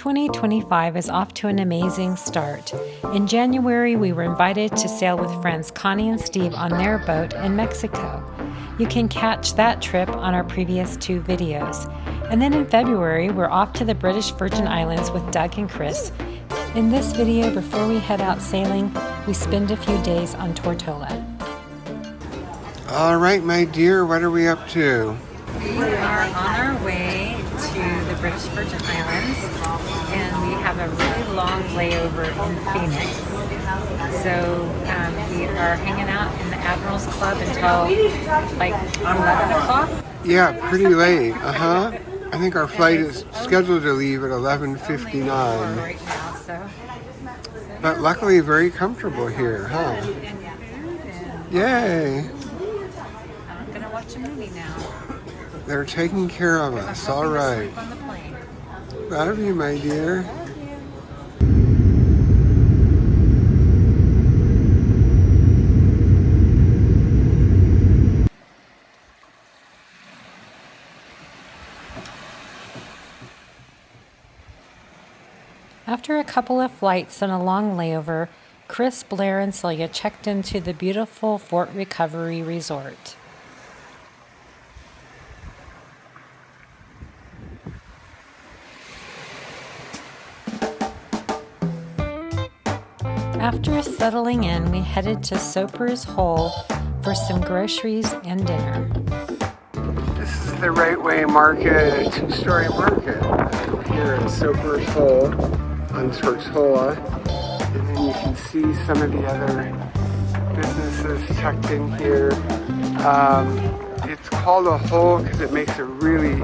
2025 is off to an amazing start. In January, we were invited to sail with friends Connie and Steve on their boat in Mexico. You can catch that trip on our previous 2 videos. And then in February, we're off to the British Virgin Islands with Doug and Kris. In this video, before we head out sailing, we spend a few days on Tortola. All right, my dear, what are we up to? We are on our way to the British Virgin Islands, and we have a really long layover in Phoenix. So we are hanging out in the Admiral's Club until like 11 o'clock. Yeah, pretty late. I think our flight is scheduled to leave at 11:59. Right now, so. But luckily very comfortable here, huh? Yay! I'm gonna watch a movie now. They're taking care of us. All right. Proud of you, my dear. After a couple of flights and a long layover, Kris, Blair, and Celia checked into the beautiful Fort Recovery Resort. After settling in, we headed to Soper's Hole for some groceries and dinner. This is the Right Way Market, 2-story market here at Soper's Hole on Tortola. And then you can see some of the other businesses tucked in here. It's called a hole because it makes a really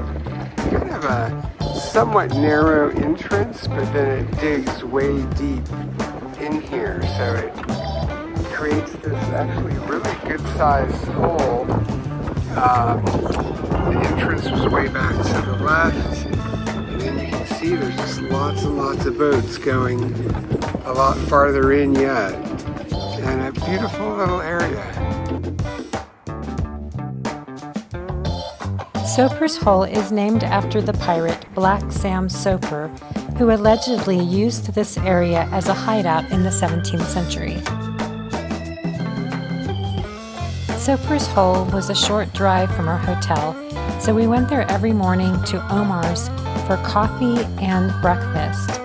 kind of a somewhat narrow entrance, but then it digs way deep in here, so it creates this actually really good sized hole. The entrance was way back to the left, and then you can see there's just lots and lots of boats going a lot farther in yet, and a beautiful little area. Soper's Hole is named after the pirate Black Sam Soper, who allegedly used this area as a hideout in the 17th century. Soper's Hole was a short drive from our hotel, so we went there every morning to Omar's for coffee and breakfast.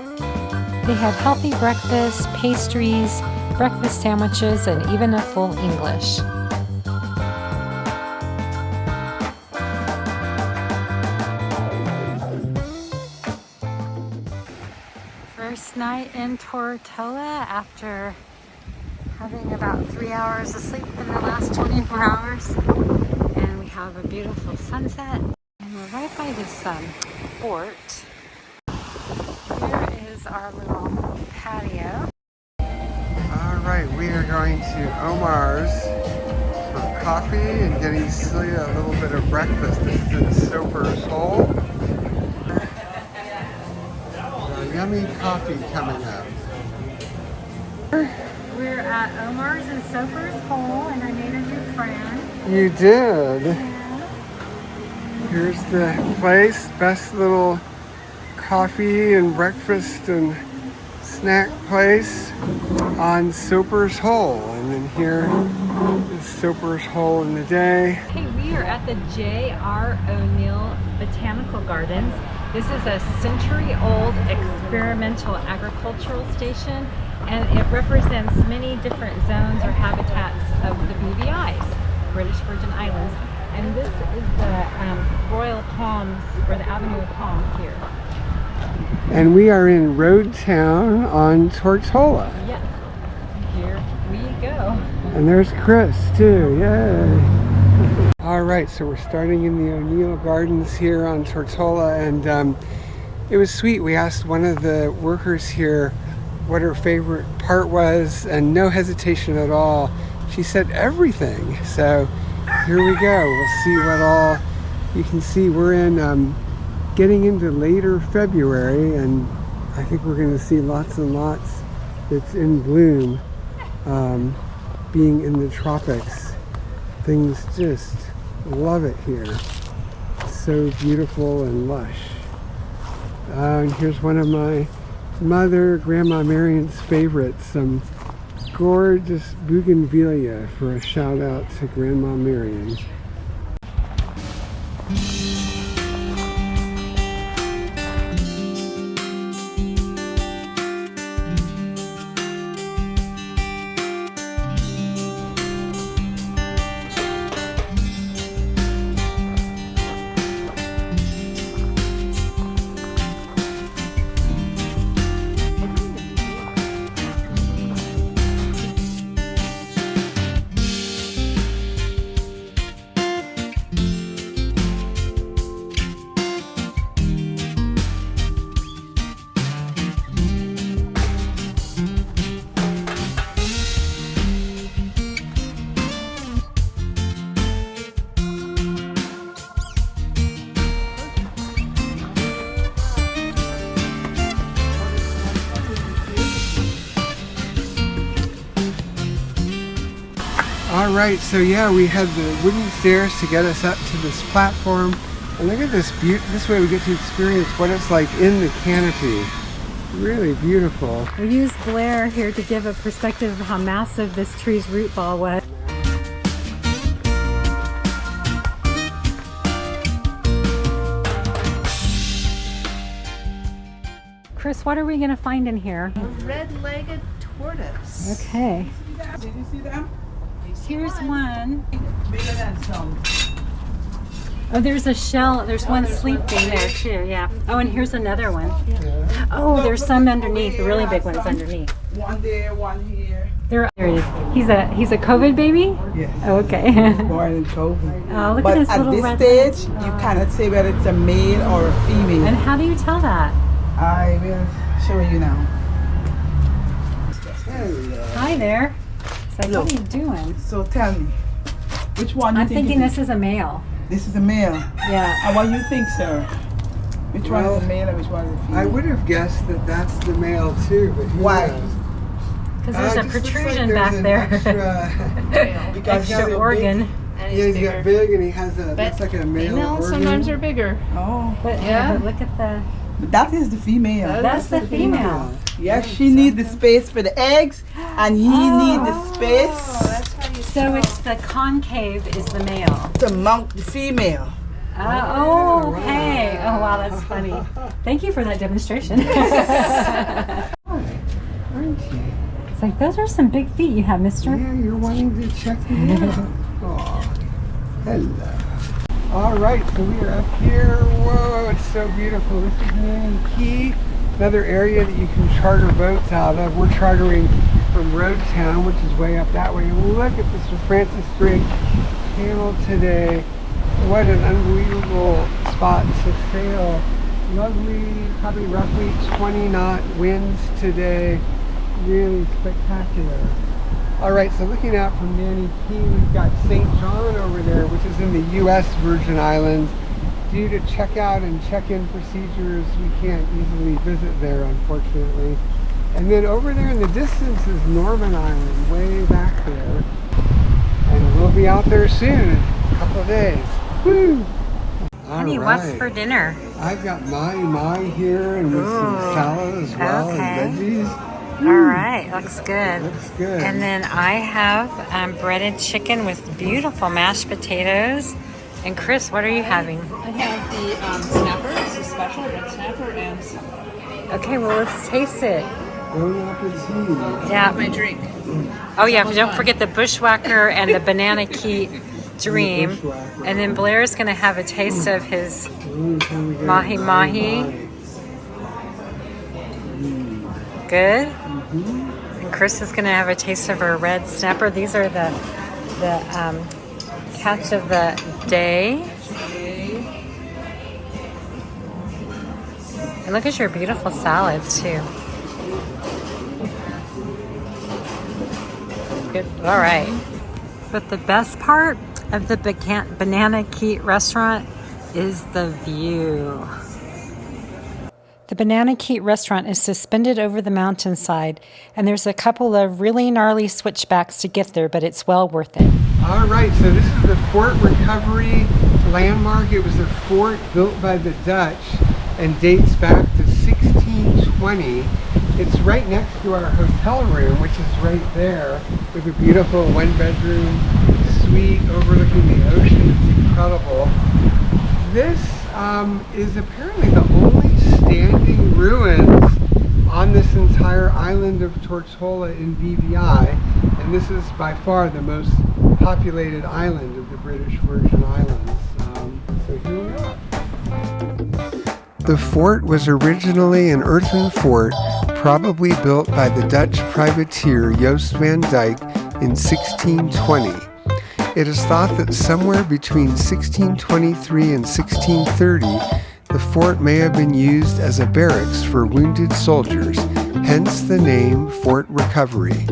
They had healthy breakfast, pastries, breakfast sandwiches, and even a full English. First night in Tortola after having about 3 hours of sleep in the last 24 hours. And we have a beautiful sunset. And we're right by this fort. Here is our little patio. All right, we are going to Omar's for coffee and getting Celia a little bit of breakfast. This is in Soper's Hole. Yummy coffee coming up. We're at Omar's in Soper's Hole, and I made a new friend. You did? Yeah. Here's the place. Best little coffee and breakfast and snack place on Soper's Hole. And then here is Soper's Hole in the day. Hey, we are at the J.R. O'Neill Botanical Gardens. This is a century-old experimental agricultural station, and it represents many different zones or habitats of the BVIs, British Virgin Islands. And this is the Royal Palms, or the Avenue of Palms here. And we are in Road Town on Tortola. Yes, here we go. And there's Kris too, yay! All right, so we're starting in the O'Neill Gardens here on Tortola, and it was sweet. We asked one of the workers here what her favorite part was, and no hesitation at all, she said everything. So here we go. We'll see what all you can see. We're in getting into later February, and I think we're going to see lots and lots that's in bloom. Being in the tropics, things just love it here. So beautiful and lush. And here's one of my mother, Grandma Marion's favorites, some gorgeous bougainvillea for a shout out to Grandma Marion. All right, so yeah, we had the wooden stairs to get us up to this platform. And look at this this way we get to experience what it's like in the canopy. Really beautiful. We used Blair here to give a perspective of how massive this tree's root ball was. Kris, what are we going to find in here? A red-legged tortoise. Okay. Did you see them? Here's one. Bigger than some. Oh, there's a shell. There's one sleeping there too. Yeah. Oh, and here's another one. Oh, there's some underneath. The really big ones underneath. One there, one here. There he is. He's a COVID baby. Yes. Oh, okay. Born in COVID. Oh, look But at this at little this red stage, one. you cannot say whether it's a male or a female. And how do you tell that? I will show you now. Hi there. It's like, Look. what are you doing? So tell me, which one you I'm think thinking it this is a male. This is a male. Yeah. And what do you think, sir? Which one Well, is a male and which one is a female? I would have guessed that that's the male too, but who Why? knows? Because there's It a just looks protrusion like back there's there. an Extra, Because Extra he's a organ. yeah, he's got big and he has a, But looks like a male females organ. sometimes are bigger. Oh, But, Yeah. but look at the. but that is the female. That's the female. Yes, she needs the space for the eggs, and he needs the space So it's the concave is the male. to mount the female. Oh, okay. Oh, wow, that's funny. Thank you for that demonstration. Aren't you? It's like, those are some big feet you have, mister. Yeah, you're wanting to check it out. Oh, hello. All right, so we are up here. Whoa, it's so beautiful. This is Nanny Key, another area that you can charter boats out of. We're chartering from Roadtown, which is way up that way. And look at the Sir Francis Drake Channel today. What an unbelievable spot to sail. Lovely, probably roughly 20 knot winds today. Really spectacular. All right, so looking out from Nanny Key, we've got St. John over there, which is in the U.S. Virgin Islands. Due to checkout and check-in procedures, we can't easily visit there, unfortunately. And then over there in the distance is Norman Island, way back there. And we'll be out there soon, in a couple of days. Woo! Honey, All what's right. for dinner? I've got my here and with some salad as well and veggies. All right, looks good. Looks good. And then I have breaded chicken with beautiful mashed potatoes. And Kris, what are you having? I have the snapper. It's a special red snapper and some. Okay, well, let's taste it. Bon appetit. Yeah. My drink. Oh, yeah, don't forget the bushwhacker and the banana key dream. And then Blair's going to have a taste of his mahi mahi. Good. And Kris is going to have a taste of her red snapper. These are the catch of the day. And look at your beautiful salads too. Good. All right. But the best part of the Banana Key restaurant is the view. The Banana Key restaurant is suspended over the mountainside, and there's a couple of really gnarly switchbacks to get there, but it's well worth it. All right, so this is the Fort Recovery landmark. It was a fort built by the Dutch and dates back to 1620. It's right next to our hotel room, which is right there, with a beautiful one-bedroom suite overlooking the ocean. It's incredible. This is apparently the only standing ruins on this entire island of Tortola in BVI, and this is by far the most populated island of the British Virgin Islands. So here we are. The fort was originally an earthen fort, probably built by the Dutch privateer Joost van Dyck in 1620. It is thought that somewhere between 1623 and 1630, the fort may have been used as a barracks for wounded soldiers, hence the name Fort Recovery.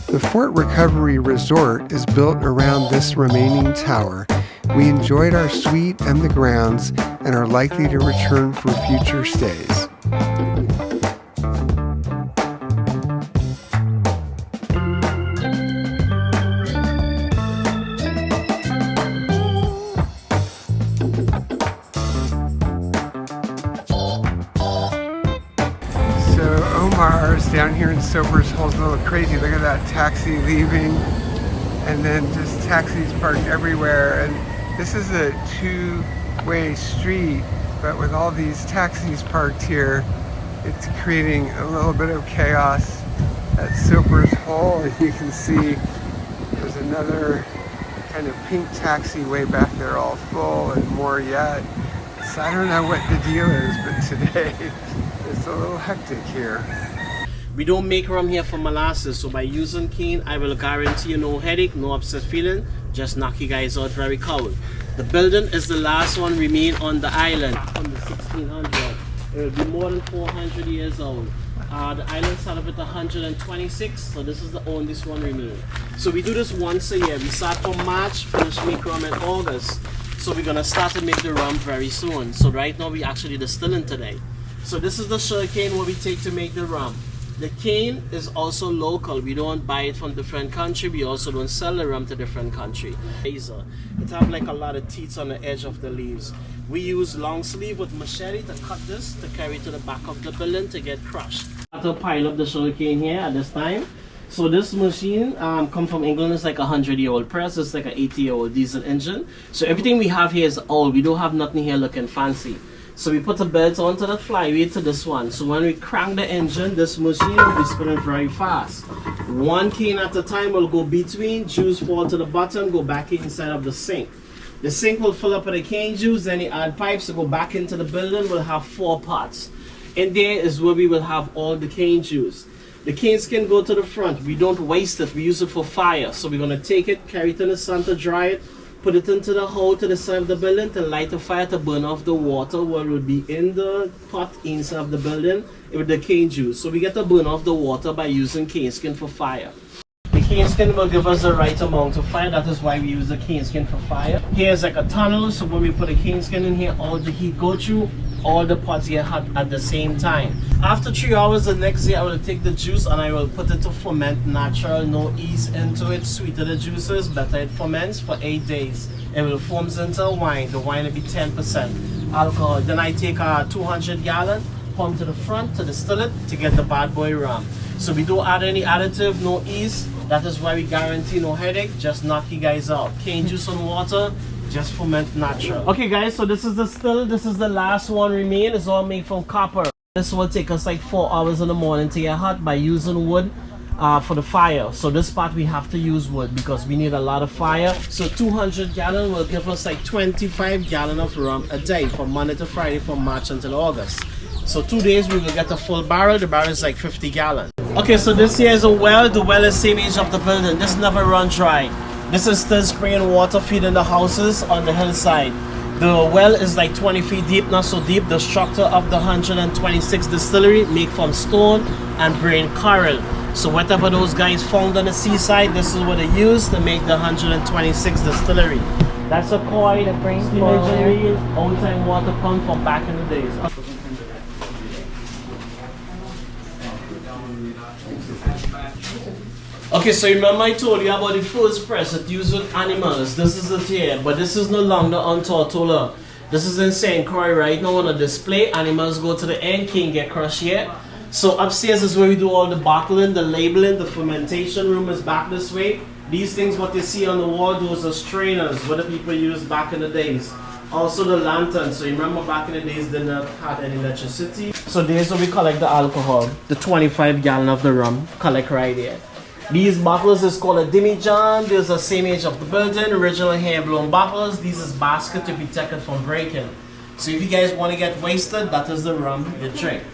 The Fort Recovery Resort is built around this remaining tower. We enjoyed our suite and the grounds and are likely to return for future stays. Down here in Soper's Hole's a little crazy. Look at that taxi leaving, and then just taxis parked everywhere. And this is a two-way street, but with all these taxis parked here, it's creating a little bit of chaos at Soper's Hole. And you can see there's another kind of pink taxi way back there, all full, and more yet. So I don't know what the deal is, but today it's a little hectic here. We don't make rum here for molasses, so by using cane, I will guarantee you no headache, no upset feeling, just knock you guys out very cold. The building is the last one remain on the island from the 1600s. It will be more than 400 years old. The island started with 126, so this is the oldest one remain. So we do this once a year. We start from March, finish make rum in August. So we're gonna start to make the rum very soon. So right now we actually distilling today. So this is the sugarcane what we take to make the rum. The cane is also local. We don't buy it from different country. We also don't sell the rum to different country. It have like a lot of teeth on the edge of the leaves. We use long sleeve with machete to cut this to carry to the back of the building to get crushed. I have to pile up the sugarcane here at this time. So this machine come from England. It's like a 100-year-old press. It's like an 80-year-old diesel engine. So everything we have here is old. We don't have nothing here looking fancy. So we put the belt onto that flywheel to this one. So when we crank the engine, this machine will be spinning very fast. One cane at a time will go between, juice fall to the bottom, go back inside of the sink. The sink will fill up with the cane juice, then you add pipes to go back into the building. We'll have 4 pots. In there is where we will have all the cane juice. The cane skin go to the front. We don't waste it, we use it for fire. So we're gonna take it, carry it in the sun to dry it, put it into the hole to the side of the building to light a fire to burn off the water what would be in the pot inside of the building with the cane juice. So we get to burn off the water by using cane skin for fire. The cane skin will give us the right amount of fire. That is why we use the cane skin for fire. Here's like a tunnel, so when we put the cane skin in here, all the heat go through, all the pots get hot at the same time. After 3 hours the next day, I will take the juice and I will put it to ferment natural, no yeast into it, sweeter the juices, better it ferments for 8 days. It will form into a wine. The wine will be 10% alcohol. Then I take a 200 gallon, pump to the front to distill it to get the bad boy rum. So we don't add any additive, no yeast. That is why we guarantee no headache, just knock you guys out. Cane juice and water, just ferment natural. Okay guys, so this is the still, this is the last one remain. It's all made from copper. This will take us like 4 hours in the morning to get hot by using wood for the fire. So this part we have to use wood because we need a lot of fire. So 200 gallon will give us like 25 gallon of rum a day from Monday to Friday from March until August. So 2 days we will get a full barrel. The barrel is like 50 gallons. Okay, so this here is a well. The well is same age of the building. This never run dry. This is still spraying water feeding the houses on the hillside. The well is like 20 feet deep, not so deep. The structure of the 126 distillery made from stone and brain coral. So whatever those guys found on the seaside, this is what they used to make the 126 distillery. That's a koi, The brain steam coral engineering, old-time water pump from back in the days. Okay, so remember I told you about the first press that used with animals. This is it here, but this is no longer on Tortola. This is in St. Croix right now on a display. Animals go to the end, can't get crushed yet. So upstairs is where we do all the bottling, the labeling. The fermentation room is back this way. These things what you see on the wall, those are strainers, what the people used back in the days. Also the lanterns. So you remember back in the days they did not have any electricity. So there's where we collect the alcohol. The 25 gallon of the rum, collect right here. These bottles is called a demijohn. There's the same age of the building, original hand-blown bottles. These is basket to be taken from breaking. So if you guys want to get wasted, that is the rum you drink.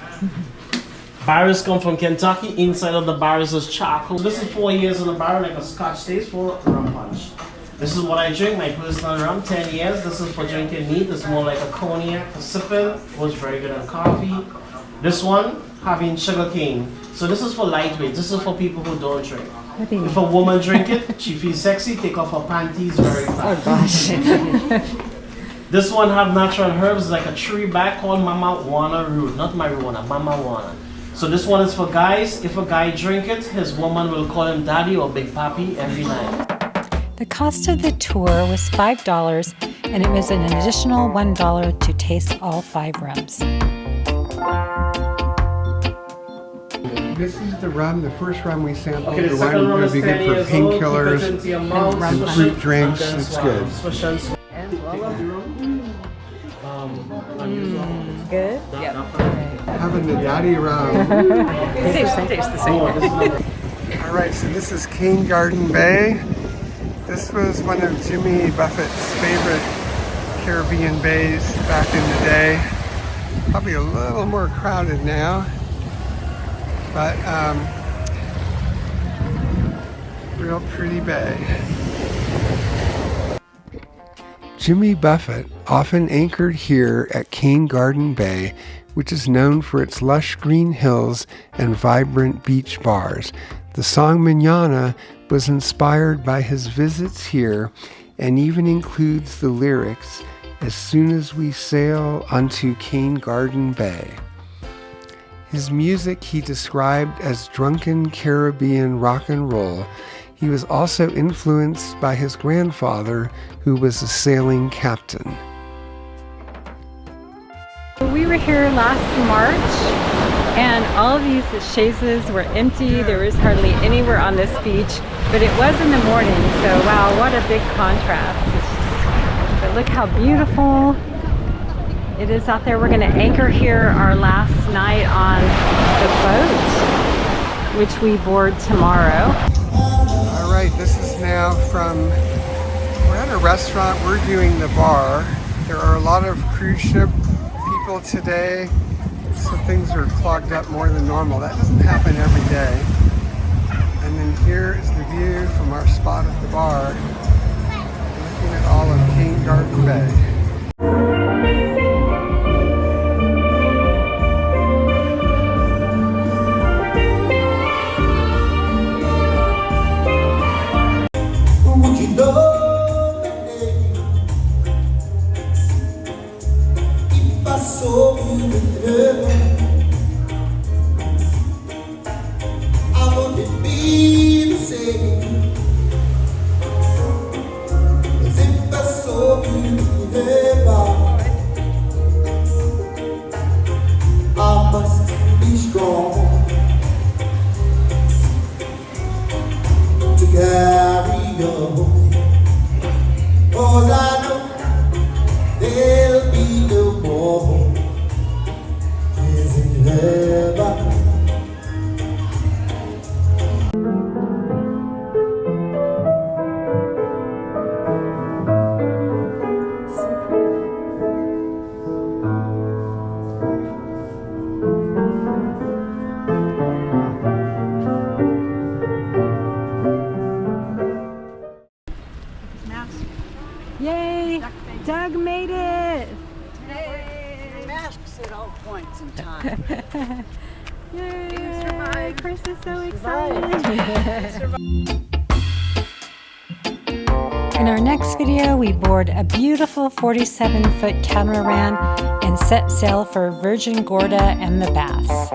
Barrels come from Kentucky. Inside of the barrels is charcoal. So this is 4 years in the barrel, like a Scotch taste for rum punch. This is what I drink, my personal rum, 10 years. This is for drinking neat. This is more like a cognac for sipping. Works very good on coffee. This one, having sugar cane. So this is for lightweight. This is for people who don't drink. If a woman drink it, she feels sexy, take off her panties very fast. Oh gosh. This one have natural herbs like a tree bark called mamajuana root. Not marijuana, mamajuana. So this one is for guys. If a guy drink it, his woman will call him daddy or big papi every night. The cost of the tour was $5, and it was an additional $1 to taste all 5 rums. This is the rum, the first rum we sampled. Okay, the second one rum would is be 10 good for years old. Keep it painkillers into your mouth, and swish fruit it, drinks. and then It's swallow. good. Swish and swallow. Good? Having the daddy rum. Tastes the same. All right, so this is Cane Garden Bay. This was one of Jimmy Buffett's favorite Caribbean bays back in the day. Probably a little more crowded now, but real pretty bay. Jimmy Buffett often anchored here at Cane Garden Bay, which is known for its lush green hills and vibrant beach bars. The song Manana was inspired by his visits here and even includes the lyrics, "As soon as we sail onto Cane Garden Bay." His music he described as drunken Caribbean rock and roll. He was also influenced by his grandfather, who was a sailing captain. We were here last March, and all of these chaises were empty. There was hardly anywhere on this beach, but it was in the morning, so wow, what a big contrast. But look how beautiful it is out there. We're going to anchor here our last night on the boat, which we board tomorrow. All right, this is now from, we're at a restaurant, we're doing the bar. There are a lot of cruise ship people today, so things are clogged up more than normal. That doesn't happen every day. And then here is the view from our spot at the bar, looking at all of Cane Garden Bay. Yay! Doug made it! Yay! Masks at all points in time. Yay! Kris is so excited! In our next video, we board a beautiful 47-foot catamaran and set sail for Virgin Gorda and the Bass.